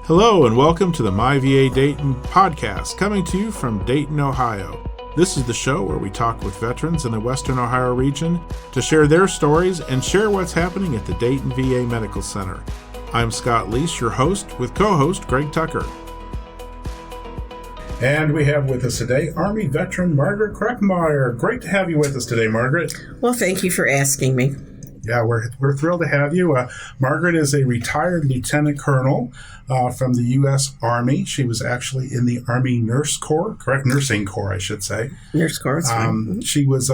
Hello and welcome to the My VA Dayton podcast, coming to you from Dayton, Ohio. This is the show where we talk with veterans in the Western Ohio region to share their stories and share what's happening at the Dayton VA Medical Center. I'm Scott Leese, your host, with co-host Greg Tucker. And we have with us today Army veteran Margaret Kruckemeyer. Great to have you with us today, Margaret. Well, thank you for asking me. Yeah, we're thrilled to have you. Margaret is a retired lieutenant colonel from the U.S. Army. She was actually in the Army Nursing Corps, I should say. Nurse Corps. She was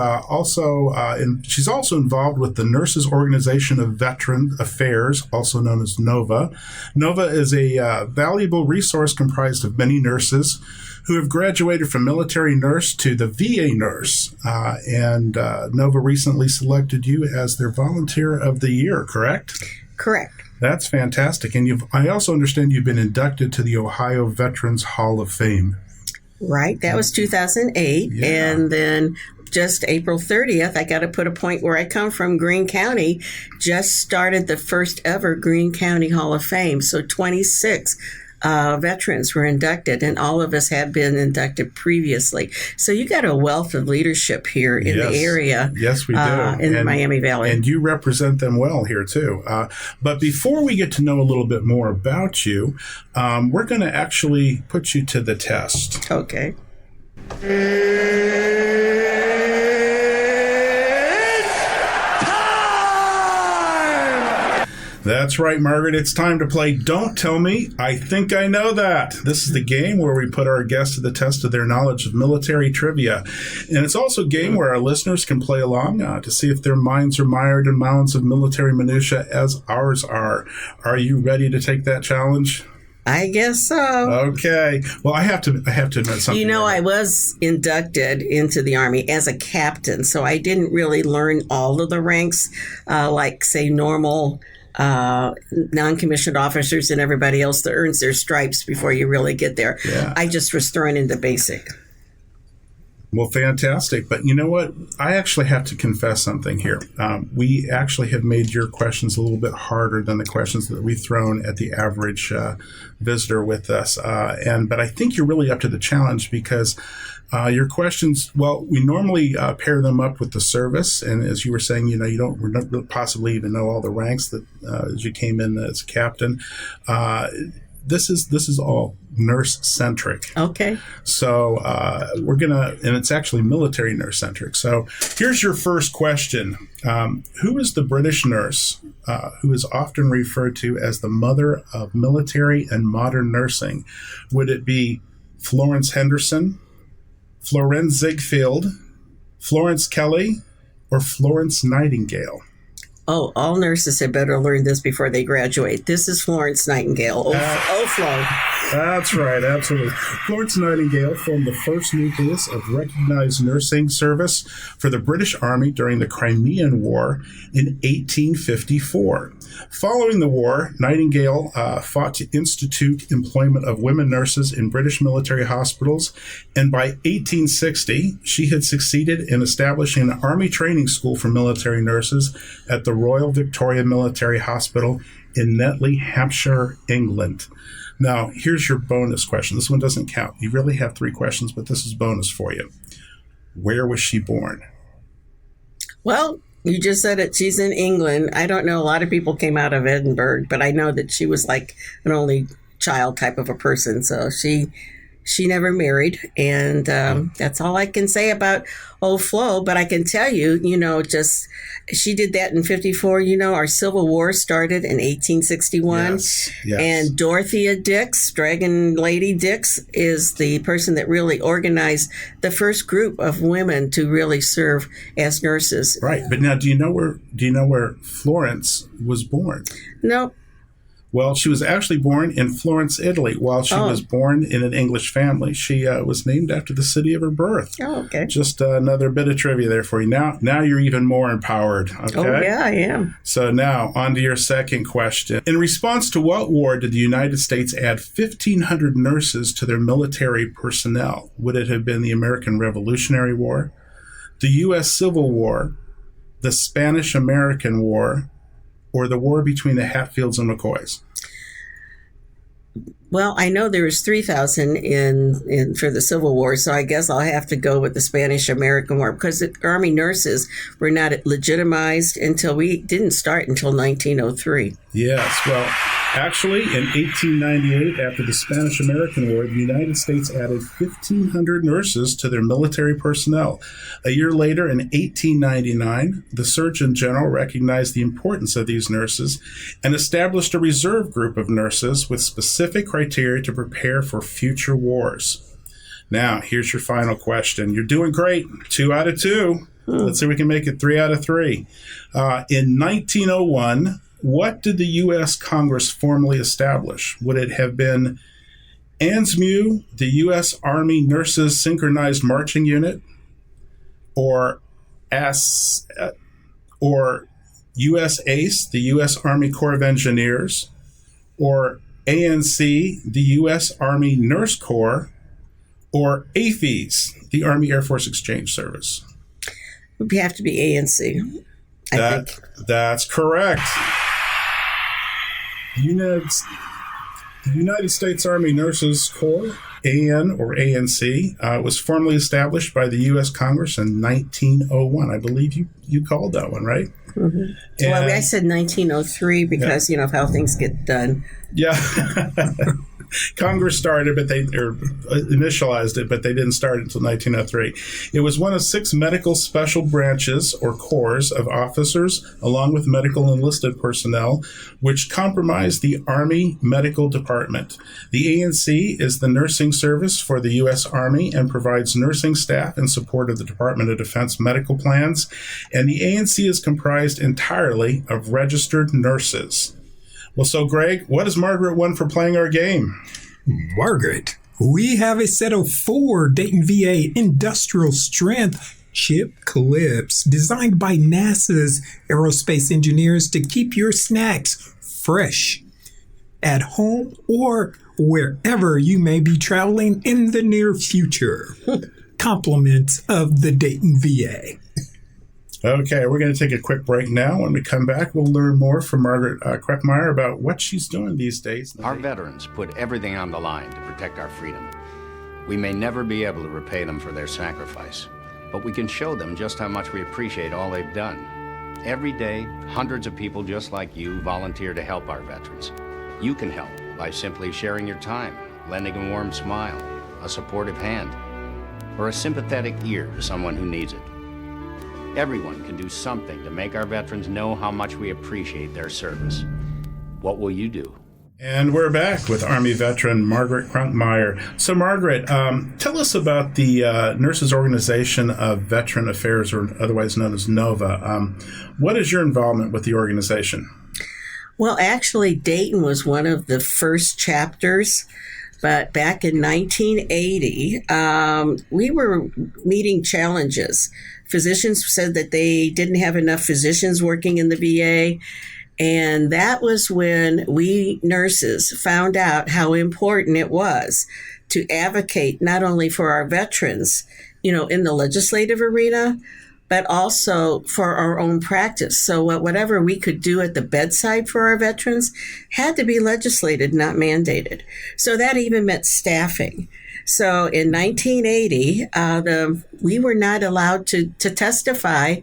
she's also involved with the Nurses Organization of Veteran Affairs, also known as NOVA. NOVA is a valuable resource comprised of many nurses who have graduated from military nurse to the VA nurse. And NOVA recently selected you as their Volunteer of the Year, correct? Correct. That's fantastic. And I also understand you've been inducted to the Ohio Veterans Hall of Fame. Right. That was 2008. Yeah. And then just April 30th, I got to put a point where I come from, Greene County, just started the first ever Greene County Hall of Fame. So 26 veterans were inducted, and all of us had been inducted previously. So you got a wealth of leadership here in the area. Yes, we do. In the Miami Valley. And you represent them well here, too. But before we get to know a little bit more about you, we're going to actually put you to the test. Okay. That's right, Margaret. It's time to play Don't Tell Me, I Think I Know That. This is the game where we put our guests to the test of their knowledge of military trivia. And it's also a game where our listeners can play along to see if their minds are mired in mounds of military minutia as ours are. Are you ready to take that challenge? I guess so. Okay. Well, I have to admit something. You know, I was inducted into the Army as a captain, so I didn't really learn all of the ranks, like, say, normal non-commissioned officers and everybody else that earns their stripes before you really get there. Yeah. I just was thrown into basic. Well, fantastic. But you know what? I actually have to confess something here. We actually have made your questions a little bit harder than the questions that we've thrown at the average visitor with us. But I think you're really up to the challenge because your questions, well, we normally pair them up with the service. And as you were saying, you don't possibly even know all the ranks that as you came in as captain. This is all nurse-centric. Okay. So and it's actually military nurse-centric. So here's your first question. Who is the British nurse who is often referred to as the mother of military and modern nursing? Would it be Florence Henderson, Florence Ziegfeld, Florence Kelly, or Florence Nightingale? Oh, all nurses had better learn this before they graduate. This is Florence Nightingale. Flo. That's right, absolutely. Florence Nightingale formed the first nucleus of recognized nursing service for the British Army during the Crimean War in 1854. Following the war, Nightingale fought to institute employment of women nurses in British military hospitals, and by 1860, she had succeeded in establishing an Army training school for military nurses at the Royal Victoria Military Hospital in Netley, Hampshire, England. Now, here's your bonus question. This one doesn't count. You really have 3 questions, but this is bonus for you. Where was she born? Well, you just said it. She's in England. I don't know. A lot of people came out of Edinburgh, but I know that she was like an only child type of a person. So she never married. And that's all I can say about old Flo. But I can tell you, she did that in 54. Our Civil War started in 1861. Yes. And Dorothea Dix, Dragon Lady Dix, is the person that really organized the first group of women to really serve as nurses. Right. But now, do you know where Florence was born? No. Well, she was actually born in Florence, Italy. While she was born in an English family, she was named after the city of her birth. Oh, okay. Just another bit of trivia there for you. Now you're even more empowered. Okay? Oh, yeah, I am. So now, on to your second question. In response to what war did the United States add 1,500 nurses to their military personnel? Would it have been the American Revolutionary War, the U.S. Civil War, the Spanish-American War, or the war between the Hatfields and McCoys? Well, I know there was 3,000 in for the Civil War, so I guess I'll have to go with the Spanish-American War because the Army nurses were not legitimized until we didn't start until 1903. Yes, well, actually, in 1898, after the Spanish-American War, the United States added 1,500 nurses to their military personnel. A year later, in 1899, the Surgeon General recognized the importance of these nurses and established a reserve group of nurses with specific criteria to prepare for future wars. Now, here's your final question. You're doing great. 2 out of 2. Let's see if we can make it 3 out of 3. In 1901, what did the U.S. Congress formally establish? Would it have been ANSMU, the U.S. Army Nurses Synchronized Marching Unit, or U.S. ACE, the U.S. Army Corps of Engineers, or ANC, the U.S. Army Nurse Corps, or AFES, the Army Air Force Exchange Service? It would have to be ANC, I think. That's correct. The United States Army Nurses Corps, AN or ANC, was formally established by the U.S. Congress in 1901. I believe you called that one, right? Mm-hmm. Well, I said 1903 because, of how things get done. Yeah. Congress started, but they initialized it, but they didn't start until 1903. It was one of 6 medical special branches or corps of officers, along with medical enlisted personnel, which comprised the Army Medical Department. The ANC is the nursing service for the U.S. Army and provides nursing staff in support of the Department of Defense medical plans, and the ANC is comprised entirely of registered nurses. Well, so Greg, what has Margaret won for playing our game? Margaret, we have a set of 4 Dayton VA industrial strength chip clips designed by NASA's aerospace engineers to keep your snacks fresh at home or wherever you may be traveling in the near future. Compliments of the Dayton VA. Okay, we're going to take a quick break now. When we come back, we'll learn more from Margaret Kruckemeyer about what she's doing these days. Our veterans put everything on the line to protect our freedom. We may never be able to repay them for their sacrifice, but we can show them just how much we appreciate all they've done. Every day, hundreds of people just like you volunteer to help our veterans. You can help by simply sharing your time, lending a warm smile, a supportive hand, or a sympathetic ear to someone who needs it. Everyone can do something to make our veterans know how much we appreciate their service. What will you do? And we're back with Army veteran Margaret Kruckemeyer. So, Margaret, tell us about the Nurses Organization of Veteran Affairs, or otherwise known as NOVA. What is your involvement with the organization? Well, actually, Dayton was one of the first chapters. But back in 1980, we were meeting challenges. Physicians said that they didn't have enough physicians working in the VA. And that was when we nurses found out how important it was to advocate not only for our veterans, in the legislative arena, but also for our own practice. So whatever we could do at the bedside for our veterans had to be legislated, not mandated. So that even meant staffing. So in 1980, we were not allowed to testify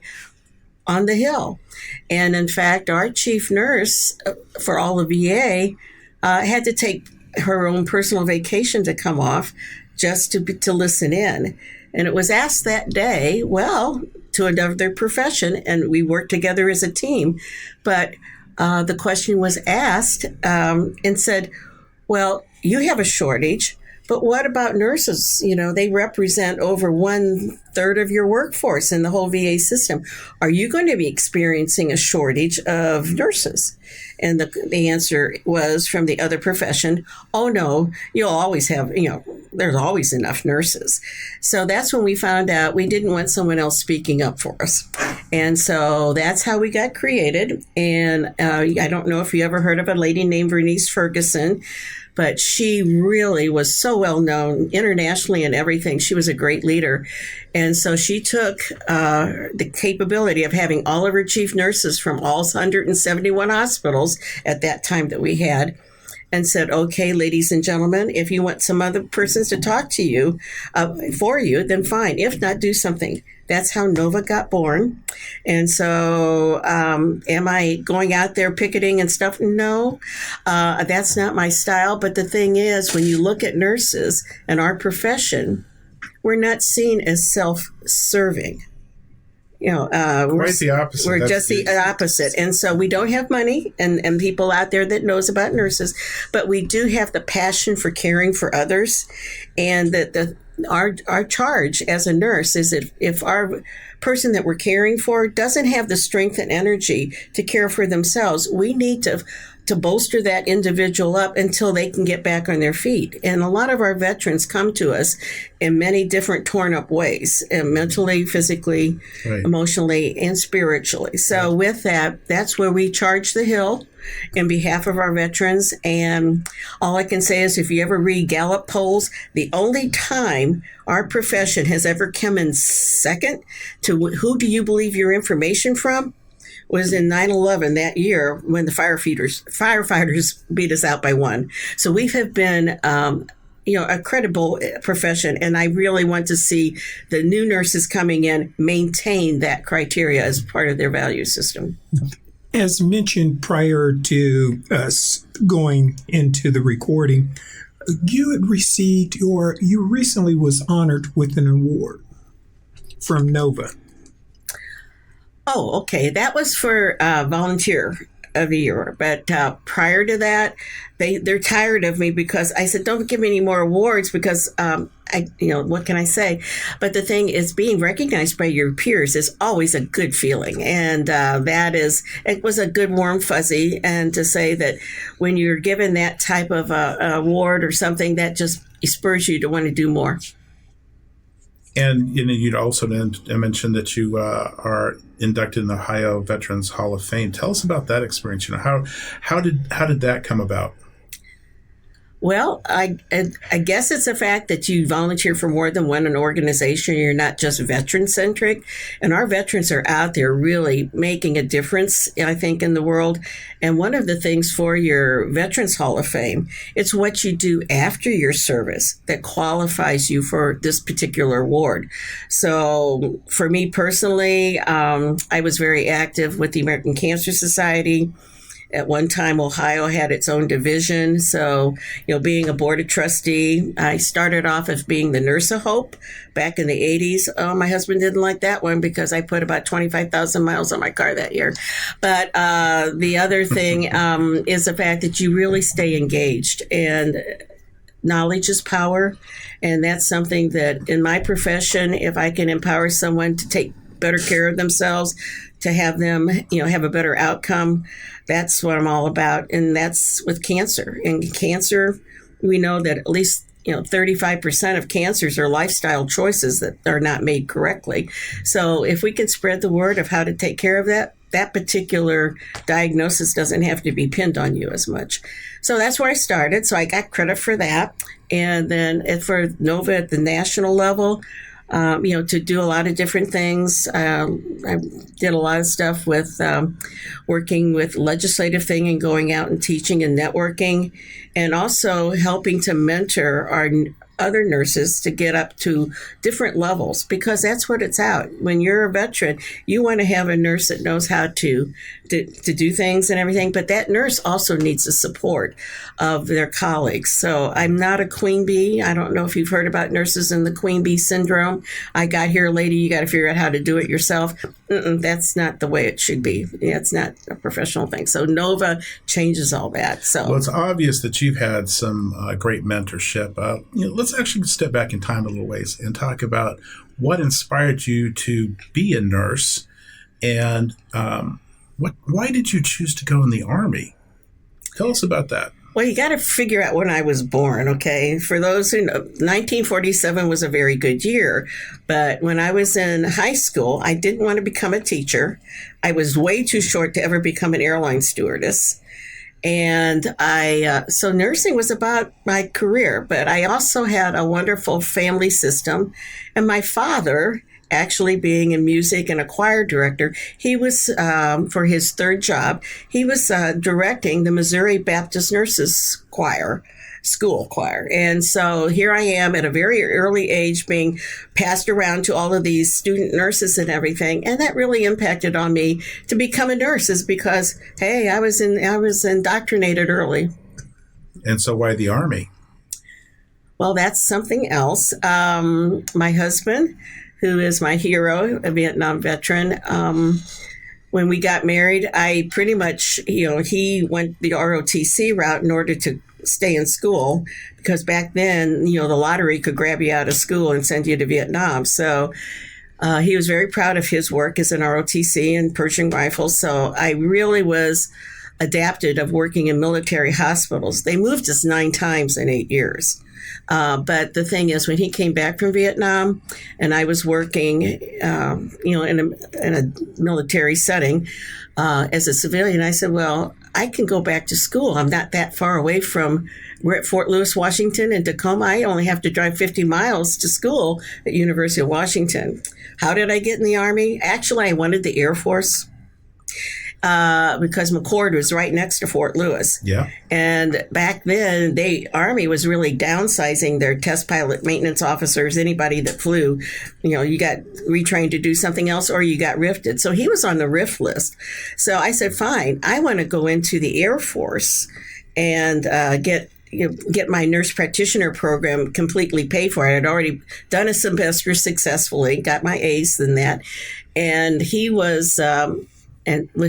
on the Hill. And in fact, our chief nurse for all of VA had to take her own personal vacation to come off just to listen in. And it was asked that day, to another profession, and we worked together as a team. But the question was asked and said, well, you have a shortage, but what about nurses? They represent over 1/3 of your workforce in the whole VA system. Are you going to be experiencing a shortage of nurses? And the answer was from the other profession, oh no, you'll always have, there's always enough nurses. So that's when we found out we didn't want someone else speaking up for us. And so that's how we got created. And I don't know if you ever heard of a lady named Vernice Ferguson, but she really was so well known internationally and everything. She was a great leader. And so she took the capability of having all of her chief nurses from all 171 hospitals at that time that we had, and said, okay, ladies and gentlemen, if you want some other persons to talk to you for you, then fine. If not, do something. That's how NOVA got born. And so am I going out there picketing and stuff? No, that's not my style. But the thing is, when you look at nurses and our profession, we're not seen as self-serving. Quite the opposite. We're just the opposite. And so we don't have money and people out there that knows about nurses, but we do have the passion for caring for others. And that our charge as a nurse is if our person that we're caring for doesn't have the strength and energy to care for themselves, we need to bolster that individual up until they can get back on their feet. And a lot of our veterans come to us in many different torn up ways, mentally, physically, right, emotionally, and spiritually. So with that, that's where we charge the hill in behalf of our veterans. And all I can say is if you ever read Gallup polls, the only time our profession has ever come in second to who do you believe your information from was in 9/11 that year when the firefighters beat us out by one. So we have been, a credible profession, and I really want to see the new nurses coming in maintain that criteria as part of their value system. As mentioned prior to us going into the recording, you recently was honored with an award from NOVA. Oh, okay. That was for volunteer of the year. But prior to that, they're tired of me because I said, don't give me any more awards because what can I say? But the thing is, being recognized by your peers is always a good feeling. And it was a good warm fuzzy. And to say that when you're given that type of award or something, that just spurs you to want to do more. And you'd also mentioned that you are inducted in the Ohio Veterans Hall of Fame. Tell us about that experience. How did that come about? Well, I guess it's a fact that you volunteer for more than one organization. You're not just veteran-centric. And our veterans are out there really making a difference, I think, in the world. And one of the things for your Veterans Hall of Fame, it's what you do after your service that qualifies you for this particular award. So for me personally, I was very active with the American Cancer Society. At one time, Ohio had its own division. So, being a board of trustee, I started off as being the Nurse of Hope back in the 80s. Oh, my husband didn't like that one because I put about 25,000 miles on my car that year. But the other thing is the fact that you really stay engaged, and knowledge is power. And that's something that in my profession, if I can empower someone to take better care of themselves, to have them, have a better outcome, that's what I'm all about. And that's with cancer. And cancer, we know that at least 35% of cancers are lifestyle choices that are not made correctly. So if we can spread the word of how to take care of that particular diagnosis doesn't have to be pinned on you as much. So that's where I started. So I got credit for that. And then for NOVA at the national level, to do a lot of different things. I did a lot of stuff with working with legislative thing and going out and teaching and networking, and also helping to mentor our other nurses to get up to different levels, because that's what it's out. When you're a veteran, you want to have a nurse that knows how to do things and everything, but that nurse also needs the support of their colleagues. So I'm not a queen bee. I don't know if you've heard about nurses and the queen bee syndrome. I got here, lady, you got to figure out how to do it yourself. That's not the way it should be. It's not a professional thing. So NOVA changes all that. So well, it's obvious that you've had some great mentorship. Let's actually step back in time a little ways and talk about what inspired you to be a nurse, and why did you choose to go in the Army? Tell us about that. Well, you got to figure out when I was born, okay? For those who know, 1947 was a very good year. But when I was in high school, I didn't want to become a teacher. I was way too short to ever become an airline stewardess. And so nursing was about my career. But I also had a wonderful family system. And my father actually being in music and a choir director. He was, for his third job, he was directing the Missouri Baptist Nurses Choir. School choir. And so here I am at a very early age being passed around to all of these student nurses and everything. And that really impacted on me to become a nurse, is because, hey, I was indoctrinated early. And so why the Army? Well, that's something else. My husband, who is my hero, a Vietnam veteran, when we got married, I pretty much, he went the ROTC route in order to stay in school, because back then, the lottery could grab you out of school and send you to Vietnam. So he was very proud of his work as an ROTC and Pershing rifles. So I really was adapted of working in military hospitals. They moved us 9 times in 8 years. But the thing is, when he came back from Vietnam and I was working, in a military setting as a civilian, I said, well, I can go back to school. I'm not that far away we're at Fort Lewis, Washington, and Tacoma. I only have to drive 50 miles to school at University of Washington. How did I get in the Army? Actually, I wanted the Air Force. Because McCord was right next to Fort Lewis. Yeah. And back then, Army was really downsizing their test pilot maintenance officers. Anybody that flew, you got retrained to do something else, or you got rifted. So he was on the RIF list. So I said, fine, I want to go into the Air Force and get my nurse practitioner program completely paid for. I had already done a semester successfully, got my A's in that. And he was...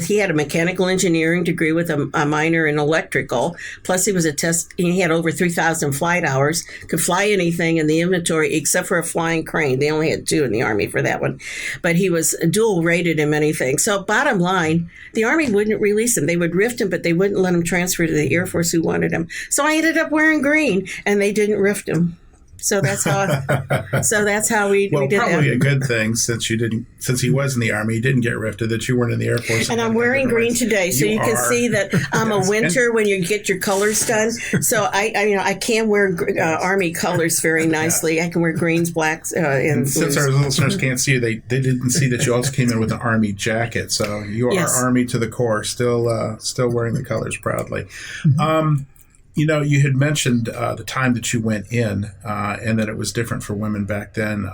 he had a mechanical engineering degree with a minor in electrical. Plus, he had over 3,000 flight hours, could fly anything in the inventory except for a flying crane. They only had 2 in the Army for that one. But he was dual rated in many things. So bottom line, the Army wouldn't release him. They would rift him, but they wouldn't let him transfer to the Air Force, who wanted him. So I ended up wearing green, and they didn't rift him. So that's how. we did that. Probably a good thing, since he was in the Army, he didn't get rifted, that you weren't in the Air Force. And I'm wearing green today, so you can see that I'm a winter when you get your colors done. So I can wear Army colors very nicely. Yeah. I can wear greens, blacks, and since our listeners can't see you, they didn't see that you also came in with an Army jacket. So you are Army to the core, still wearing the colors proudly. Mm-hmm. You had mentioned the time that you went in and that it was different for women back then.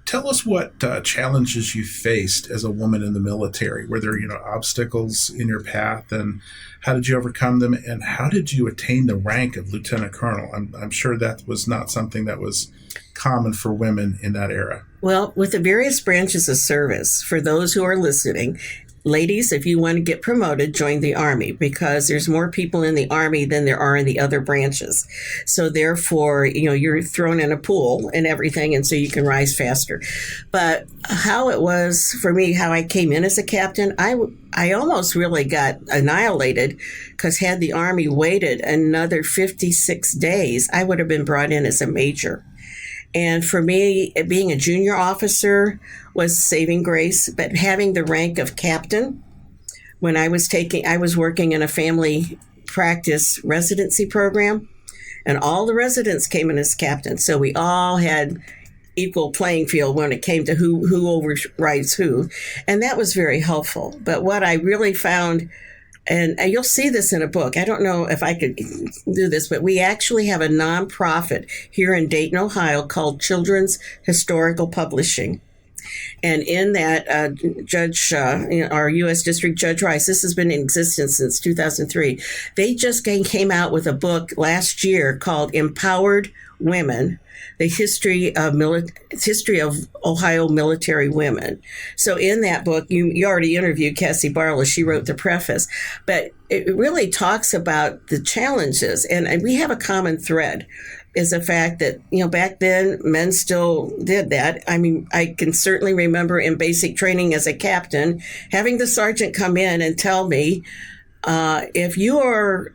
Tell us what challenges you faced as a woman in the military. Were there, obstacles in your path, and how did you overcome them? And how did you attain the rank of lieutenant colonel? I'm sure that was not something that was common for women in that era. Well, with the various branches of service, for those who are listening, ladies, if you want to get promoted, join the Army, because there's more people in the Army than there are in the other branches. So therefore, you're thrown in a pool and everything, and so you can rise faster. But how it was for me, how I came in as a captain, I almost really got annihilated, because had the Army waited another 56 days, I would have been brought in as a major. And for me, being a junior officer was saving grace, but having the rank of captain, when I was working in a family practice residency program, and all the residents came in as captains. So we all had equal playing field when it came to who overrides who. And that was very helpful. But what I really found, and you'll see this in a book. I don't know if I could do this, but we actually have a nonprofit here in Dayton, Ohio, called Children's Historical Publishing. And in that, our U.S. District Judge Rice, this has been in existence since 2003. They just came out with a book last year called Empowered Women, the history of Ohio military women. So in that book, you already interviewed Cassie Barlow. She wrote the preface, but it really talks about the challenges. And we have a common thread, is the fact that, back then men still did that. I mean, I can certainly remember in basic training as a captain, having the sergeant come in and tell me, if you are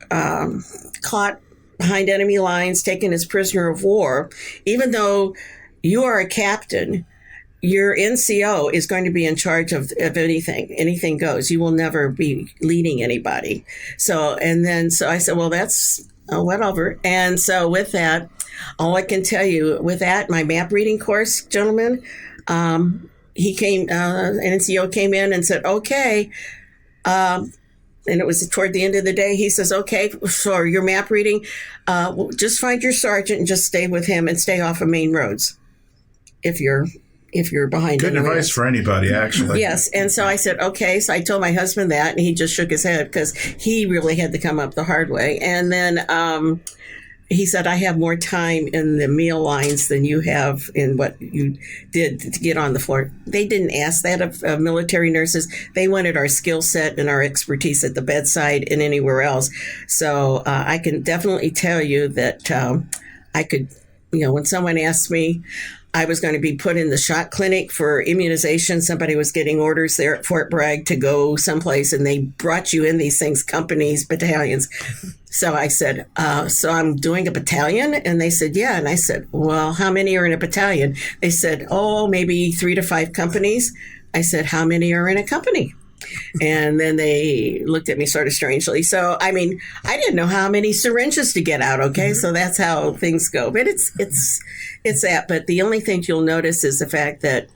caught behind enemy lines, taken as prisoner of war, even though you are a captain, your NCO is going to be in charge of anything. Anything goes. You will never be leading anybody. So I said, well, that's whatever. And so with that, all I can tell you with that, my map reading course, gentlemen, he came, an NCO came in and said, okay. And it was toward the end of the day. He says, okay, for your map reading, just find your sergeant and just stay with him and stay off of main roads if you're behind. Good advice for anybody, actually. Yes. And so I said, okay. So I told my husband that, and he just shook his head because he really had to come up the hard way. And then he said, I have more time in the meal lines than you have in what you did to get on the floor. They didn't ask that of military nurses. They wanted our skill set and our expertise at the bedside and anywhere else. So I can definitely tell you that I could, when someone asked me, I was going to be put in the shot clinic for immunization. Somebody was getting orders there at Fort Bragg to go someplace, and they brought you in these things, companies, battalions. So I said, so I'm doing a battalion? And they said, yeah. And I said, well, how many are in a battalion? They said, oh, maybe 3 to 5 companies. I said, how many are in a company? And then they looked at me sort of strangely. So, I mean, I didn't know how many syringes to get out. Okay. So that's how things go. But it's that. But the only thing you'll notice is the fact that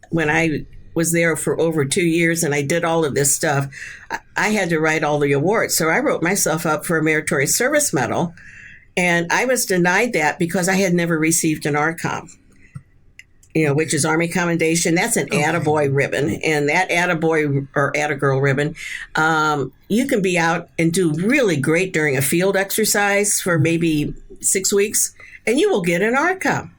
when I was there for over 2 years and I did all of this stuff, I had to write all the awards. So I wrote myself up for a Meritorious Service Medal, and I was denied that because I had never received an ARCOM, which is Army Commendation. That's an attaboy ribbon, and that attaboy or attagirl ribbon, you can be out and do really great during a field exercise for maybe 6 weeks, and you will get an ARCOM.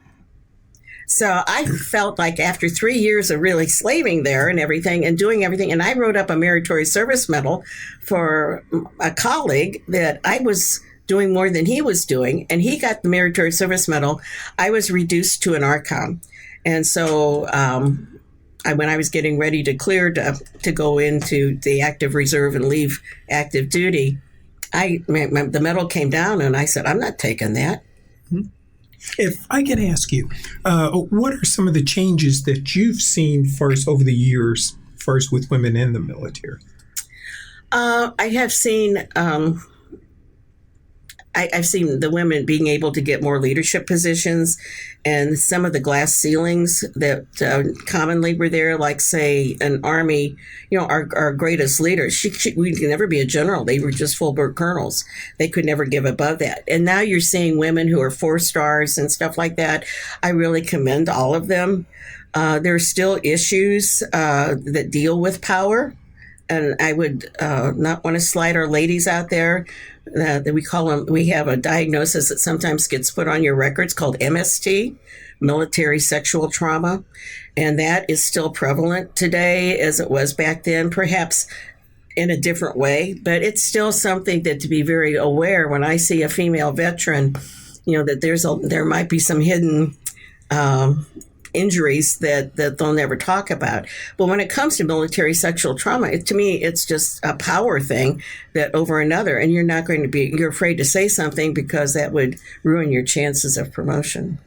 So I felt like after 3 years of really slaving there and everything and doing everything, and I wrote up a Meritorious Service Medal for a colleague that I was doing more than he was doing, and he got the Meritorious Service Medal. I was reduced to an ARCOM. And so when I was getting ready to clear to go into the active reserve and leave active duty, the medal came down, and I said, I'm not taking that. If I can ask you, what are some of the changes that you've seen first over the years, first with women in the military? I have seen I've seen the women being able to get more leadership positions, and some of the glass ceilings that commonly were there, like, say, an Army, our greatest leaders, we could never be a general. They were just full-bird colonels. They could never give above that. And now you're seeing women who are 4 stars and stuff like that. I really commend all of them. There are still issues that deal with power. And I would not want to slide our ladies out there. That we call them. We have a diagnosis that sometimes gets put on your records called MST, military sexual trauma, and that is still prevalent today as it was back then. Perhaps in a different way, but it's still something that to be very aware. When I see a female veteran, that there might be some hidden injuries that they'll never talk about. But when it comes to military sexual trauma, to me, it's just a power thing that over another, and you're afraid to say something because that would ruin your chances of promotion.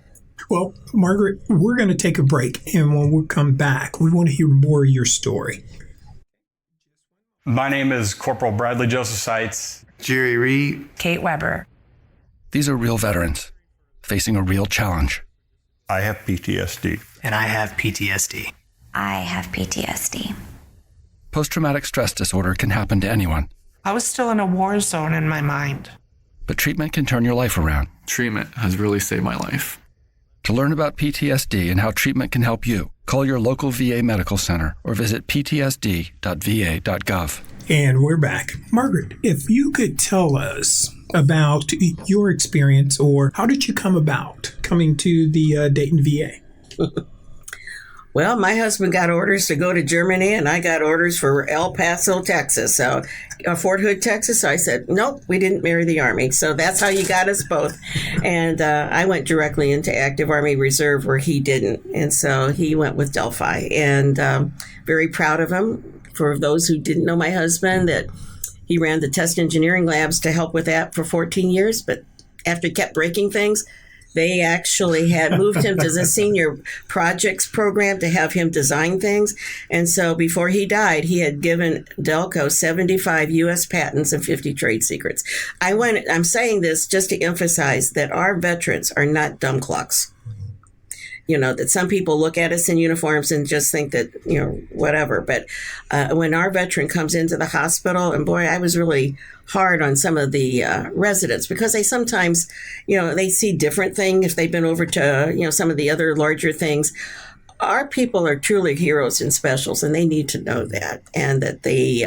Well, Margaret, we're going to take a break, and when we come back, we want to hear more of your story. My name is Corporal Bradley Joseph Seitz. Jerry Reed. Kate Weber. These are real veterans facing a real challenge. I have PTSD. And I have PTSD. I have PTSD. Post-traumatic stress disorder can happen to anyone. I was still in a war zone in my mind. But treatment can turn your life around. Treatment has really saved my life. To learn about PTSD and how treatment can help you, call your local VA Medical Center or visit ptsd.va.gov. And we're back. Margaret, if you could tell us about your experience, or how did you come about coming to the Dayton VA? Well, my husband got orders to go to Germany, and I got orders for El Paso, Texas. So Fort Hood, Texas. So I said, nope, we didn't marry the Army. So that's how you got us both. And I went directly into active Army Reserve where he didn't. And so he went with Delphi. And very proud of him. For those who didn't know my husband, that he ran the test engineering labs to help with that for 14 years. But after he kept breaking things, they actually had moved him to the senior projects program to have him design things. And so before he died, he had given Delco 75 U.S. patents and 50 trade secrets. I'm saying this just to emphasize that our veterans are not dumb clucks. that some people look at us in uniforms and just think that, whatever. But when our veteran comes into the hospital, and boy, I was really hard on some of the residents because they sometimes, they see different things if they've been over to, some of the other larger things. Our people are truly heroes and specials, and they need to know that, and that they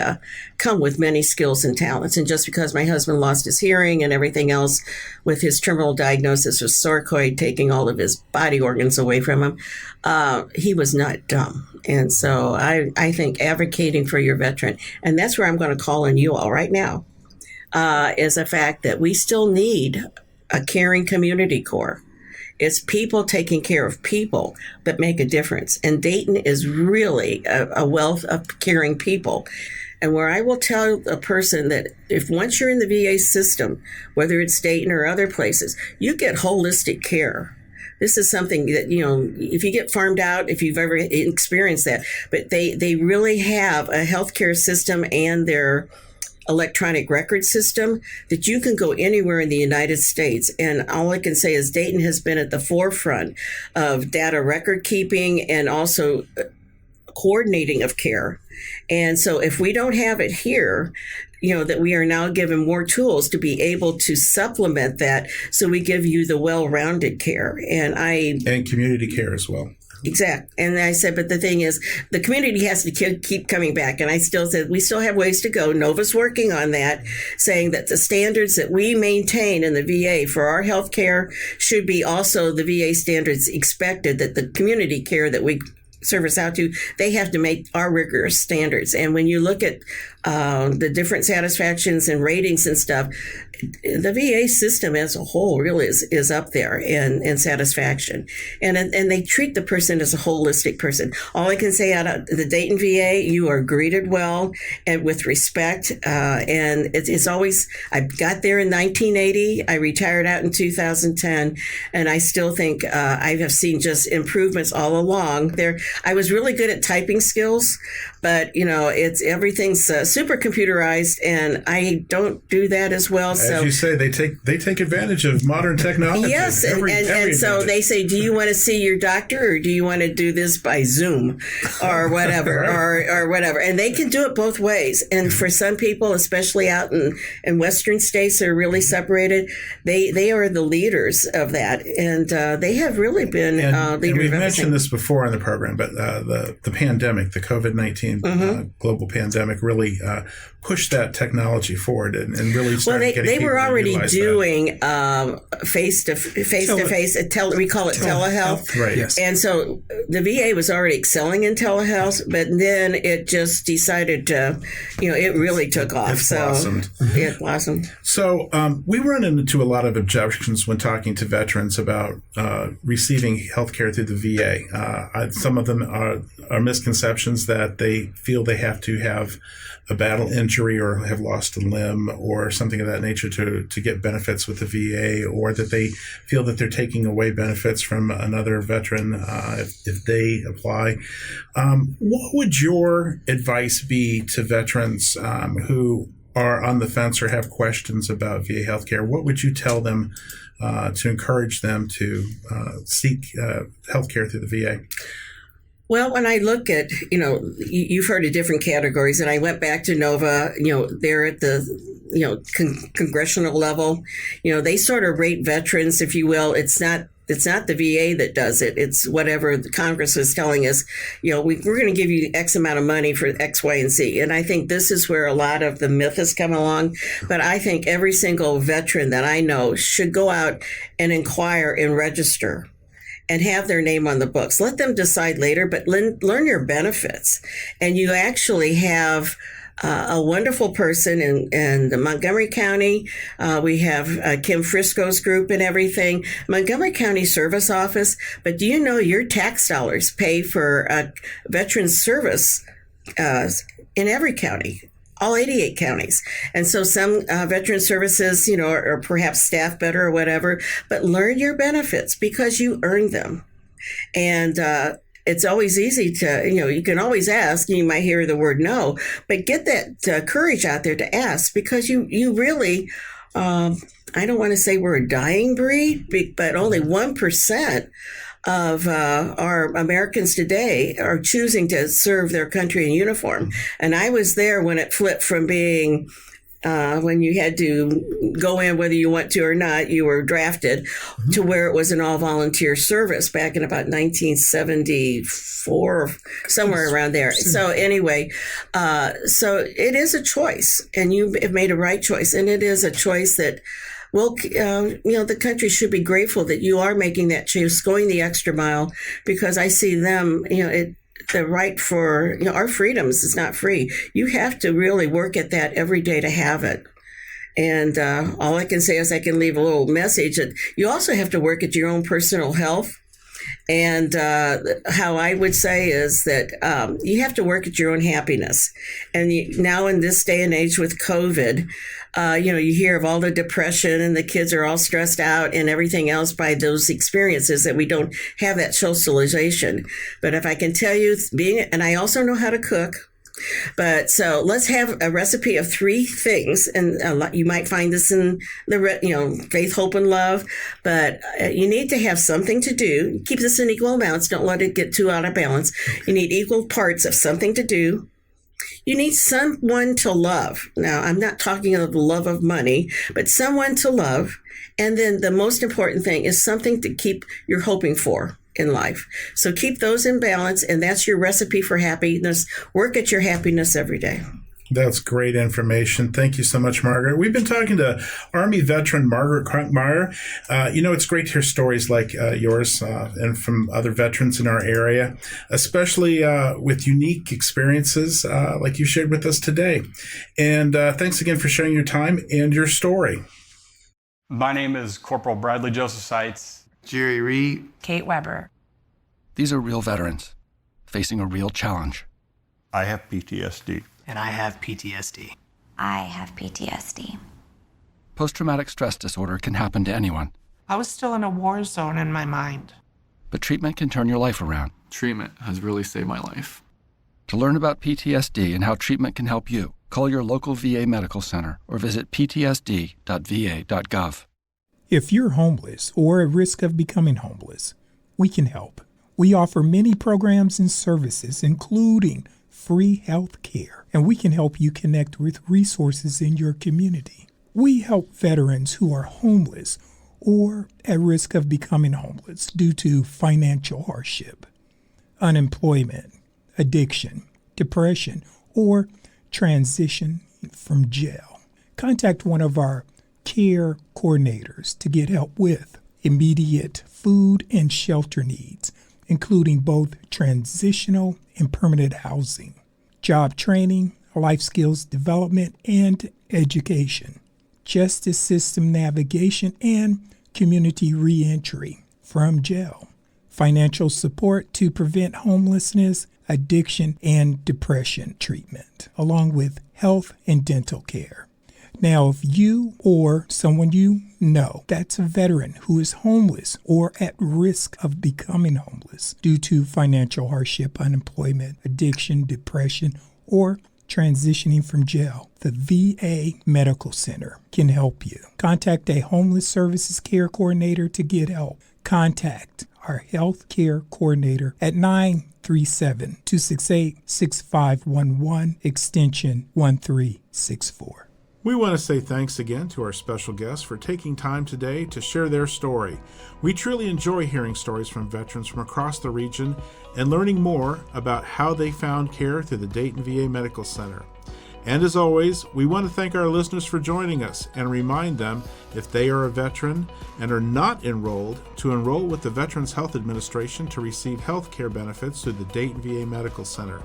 come with many skills and talents. And just because my husband lost his hearing and everything else with his terminal diagnosis of sarcoid, taking all of his body organs away from him, he was not dumb. And so I think advocating for your veteran, and that's where I'm going to call on you all right now, is a fact that we still need a caring community corps. It's people taking care of people that make a difference. And Dayton is really a wealth of caring people. And where I will tell a person that if once you're in the VA system, whether it's Dayton or other places, you get holistic care. This is something that, if you get farmed out, if you've ever experienced that, but they really have a healthcare system and their electronic record system that you can go anywhere in the United States. And all I can say is Dayton has been at the forefront of data record keeping and also coordinating of care. And so if we don't have it here, that we are now given more tools to be able to supplement that. So we give you the well-rounded care. And community care as well. Exactly. And I said, but the thing is, the community has to keep coming back. And I still said, we still have ways to go. Nova's working on that, saying that the standards that we maintain in the VA for our health care should be also the VA standards expected, that the community care that we service out to, they have to make our rigorous standards. And when you look at the different satisfactions and ratings and stuff, the VA system as a whole really is up there in satisfaction. And they treat the person as a holistic person. All I can say out of the Dayton VA, you are greeted well and with respect. And it's always, I got there in 1980. I retired out in 2010. And I still think I have seen just improvements all along there. I was really good at typing skills, but everything's super computerized, and I don't do that as well. As you say, they take advantage of modern technology. Yes, and so they say, do you want to see your doctor, or do you want to do this by Zoom, or whatever, right. or whatever? And they can do it both ways. And for some people, especially out in Western states that are really separated, they are the leaders of that, and they have really been leaders. And we've mentioned this before in the program, but the pandemic, the COVID-19 global pandemic, really pushed that technology forward and really started getting people to utilize that. They were already doing face-to-face, we call it telehealth. Right. Yes. And so the VA was already excelling in telehealth, but then it just decided to, it really took off. It blossomed. So we run into a lot of objections when talking to veterans about receiving health care through the VA. Some of them are misconceptions that they feel they have to have a battle injury or have lost a limb or something of that nature to get benefits with the VA, or that they feel that they're taking away benefits from another veteran if they apply. What would your advice be to veterans who are on the fence or have questions about VA healthcare? What would you tell them to encourage them to seek healthcare through the VA? Well, when I look at, you've heard of different categories, and I went back to Nova, they're at the, congressional level. They sort of rate veterans, if you will. It's not the VA that does it. It's whatever the Congress is telling us, we're going to give you X amount of money for X, Y, and Z. And I think this is where a lot of the myth has come along. But I think every single veteran that I know should go out and inquire and register and have their name on the books. Let them decide later, but learn your benefits. And you actually have a wonderful person in the Montgomery County. We have Kim Frisco's group and everything. Montgomery County Service Office. But do you know your tax dollars pay for veterans service in every county? All 88 counties. And so some veteran services, or perhaps staff better or whatever, but learn your benefits because you earned them. And it's always easy to, you can always ask, you might hear the word no, but get that courage out there to ask, because you really, I don't want to say we're a dying breed, but only 1% of our Americans today are choosing to serve their country in uniform. And I was there when it flipped from being when you had to go in whether you want to or not, you were drafted, to where it was an all-volunteer service back in about 1974, somewhere around there. So anyway, so it is a choice, and you have made a right choice, and it is a choice that the country should be grateful that you are making that choice, going the extra mile, because I see them, the right for our freedoms is not free. You have to really work at that every day to have it. And all I can say is I can leave a little message that you also have to work at your own personal health. And how I would say is that you have to work at your own happiness. And now in this day and age with COVID, you hear of all the depression and the kids are all stressed out and everything else by those experiences that we don't have that socialization. But if I can tell you, and I also know how to cook. But so let's have a recipe of 3 things, and you might find this in the faith, hope, and love. But you need to have something to do. Keep this in equal amounts. Don't let it get too out of balance. You need equal parts of something to do. You need someone to love. Now, I'm not talking of the love of money, but someone to love. And then the most important thing is something to keep you're hoping for in life. So keep those in balance, and that's your recipe for happiness. Work at your happiness every day. That's great information. Thank you so much, Margaret. We've been talking to Army veteran Margaret Kruckemeyer. It's great to hear stories like yours and from other veterans in our area, especially with unique experiences like you shared with us today. And thanks again for sharing your time and your story. My name is Corporal Bradley Joseph Seitz. Jerry Reed. Kate Weber. These are real veterans facing a real challenge. I have PTSD. And I have PTSD. I have PTSD. Post-traumatic stress disorder can happen to anyone, I was still in a war zone in my mind. but treatment can turn your life around. Treatment has really saved my life. To learn about PTSD and how treatment can help you, call your local VA Medical Center or visit ptsd.va.gov. If you're homeless or at risk of becoming homeless, we can help. We offer many programs and services, including free health care, and we can help you connect with resources in your community. We help veterans who are homeless or at risk of becoming homeless due to financial hardship, unemployment, addiction, depression, or transition from jail. Contact one of our care coordinators to get help with immediate food and shelter needs, including both transitional and permanent housing, job training, life skills development, and education, justice system navigation, and community reentry from jail, financial support to prevent homelessness, addiction, and depression treatment, along with health and dental care. Now, if you or someone you know that's a veteran who is homeless or at risk of becoming homeless due to financial hardship, unemployment, addiction, depression, or transitioning from jail, the VA Medical Center can help you. Contact a homeless services care coordinator to get help. Contact our health care coordinator at 937-268-6511, extension 1364. We want to say thanks again to our special guests for taking time today to share their story. We truly enjoy hearing stories from veterans from across the region and learning more about how they found care through the Dayton VA Medical Center. And as always, we want to thank our listeners for joining us and remind them, if they are a veteran and are not enrolled, to enroll with the Veterans Health Administration to receive health care benefits through the Dayton VA Medical Center.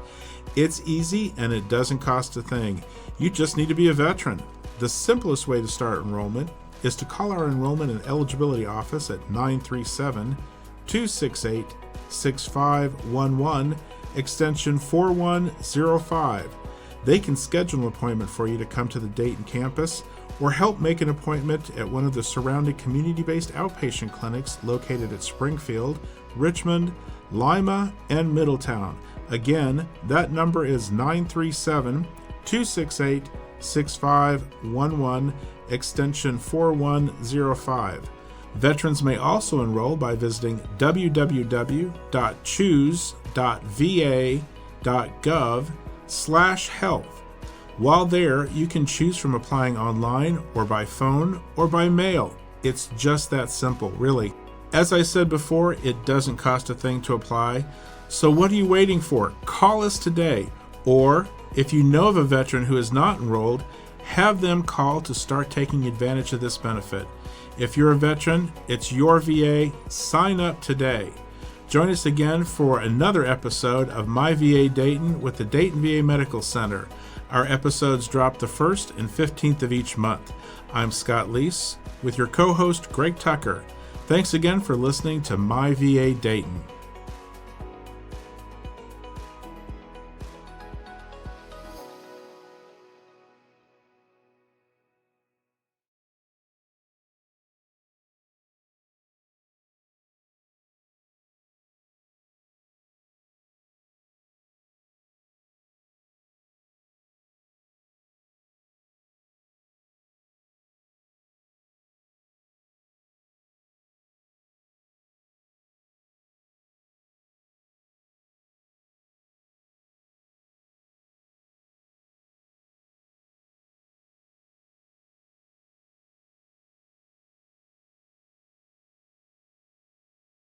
It's easy and it doesn't cost a thing. You just need to be a veteran. The simplest way to start enrollment is to call our enrollment and eligibility office at 937-268-6511, extension 4105. They can schedule an appointment for you to come to the Dayton campus or help make an appointment at one of the surrounding community-based outpatient clinics located at Springfield, Richmond, Lima, and Middletown. Again, that number is 937-268-6511, extension 4105. Veterans may also enroll by visiting www.choose.va.gov/health. While there, you can choose from applying online or by phone or by mail. It's just that simple, really. As I said before, it doesn't cost a thing to apply. So what are you waiting for? Call us today. Or, if you know of a veteran who is not enrolled, have them call to start taking advantage of this benefit. If you're a veteran, it's your VA. Sign up today. Join us again for another episode of My VA Dayton with the Dayton VA Medical Center. Our episodes drop the 1st and 15th of each month. I'm Scott Leese with your co-host Greg Tucker. Thanks again for listening to My VA Dayton.